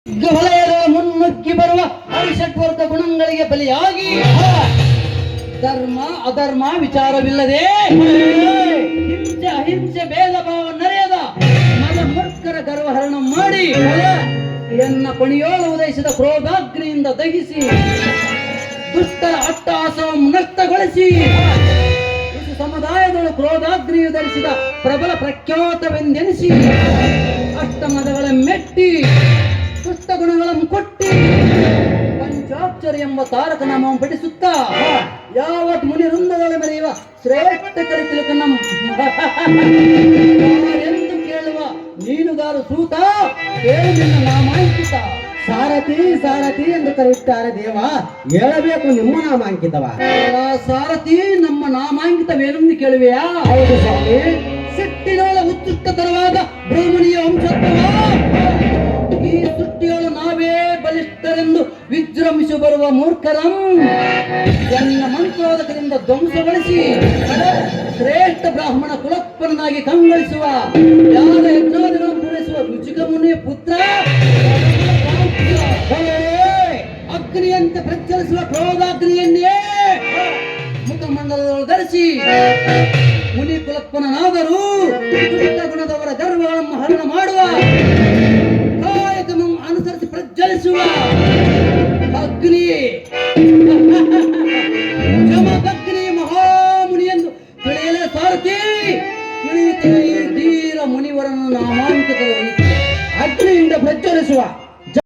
ವಲಯದ ಮುನ್ನುಗ್ಗಿ ಬರುವ ಹರಿಷಡ್ವರ್ಗ ಗುಣಗಳಿಗೆ ಬಲಿಯಾಗಿ ಧರ್ಮ ಅಧರ್ಮ ವಿಚಾರವಿಲ್ಲದೆ ಹಿಂಸೆ ಅಹಿಂಸೆ ಭೇದ ಭಾವ ನರೆಯದ ಮದ ಮೂರ್ಖರ ಗರ್ವಹರಣ ಮಾಡಿ ಎನ್ನ ಪಣಿಯೋಳ ಉದಯಿಸಿದ ಕ್ರೋಧಾಗ್ನಿಯಿಂದ ದಹಿಸಿ ದುಷ್ಟರ ಅಟ್ಟಹಾಸವನ್ನು ನಷ್ಟಗೊಳಿಸಿ ಸಮುದಾಯದಳು ಕ್ರೋಧಾಗ್ನಿಯು ಧರಿಸಿದ ಪ್ರಬಲ ಪ್ರಖ್ಯಾತವೆಂದೆನಿಸಿ ಅಷ್ಟಮದಗಳ ಮೆಟ್ಟಿ ದುಷ್ಟ ಗುಣಗಳನ್ನು ಕೊಟ್ಟಿ ಪಂಚಾಕ್ಷರಿ ಎಂಬ ತಾರಕ ನಾಮವನ್ನು ಪಠಿಸುತ್ತಾ ಯಾವತ್ ಮುನಿ ವೃಂದಗಳ ಮೆರೆಯುವ ಶ್ರೇಷ್ಠ ಕಲಿತಿಲಕ ಎಂದು ಕೇಳುವ ನೀನುಗಾರು ಸೂತ ಕೇಳು ನಿನ್ನ ನಾಮಾಂಕಿತ ಸಾರಥಿ ಸಾರಥಿ ಎಂದು ಕರೆಯುತ್ತಾರೆ ದೇವ, ಹೇಳಬೇಕು ನಿಮ್ಮ ನಾಮಾಂಕಿತವ. ಸಾರಥಿ ನಮ್ಮ ನಾಮಾಂಕಿತವೇನೆಂದು ಕೇಳುವೆಯಾ? ಹೌದು ಸ್ವಾಮಿ. ಸಿಟ್ಟಿನೊಳ ಉತ್ಕೃಷ್ಟತರವಾದ ಬ್ರಾಹ್ಮಣಿಯ ವಂಶತ್ವ ಈ ಸೃಷ್ಟಿಯೊಳ ನಾವೇ ಬಲಿಷ್ಠರೆಂದು ವಿಜೃಂಭಿಸಿ ಬರುವ ಮೂರ್ಖರಂ ಎನ್ನ ಮಂತ್ರೋದಕದಿಂದ ಧ್ವಂಸಗೊಳಿಸಿ ಶ್ರೇಷ್ಠ ಬ್ರಾಹ್ಮಣ ಕುಲೋತ್ಪನ್ನನಾಗಿ ಕಂಗೊಳಿಸುವ ಯಾರ ಯಜ್ಞಾದಿಗಳನ್ನು ಪೂರೈಸುವ ರುಚಿಕ ಮುನಿಯ ಪುತ್ರ ಅಗ್ನಿಯಂತೆ ಪ್ರಜ್ವಲಿಸುವ ಕ್ರೋಧಾಗ್ನಿಯನ್ನೇ ಮುಖಮಂಡಲದೊಳು ಧರಿಸಿ ಮುನಿ ಕುಲೋತ್ಪನ್ನನಾದರೂ ದುಷ್ಟ ಗುಣದವರ ಗರ್ವಗಳನ್ನು ಹರಣ ಮಾಡುವ ಕಾಯಕವನ್ನು ಅನುಸರಿಸಿ ಪ್ರಜ್ವಲಿಸುವ ಅಗ್ನಿ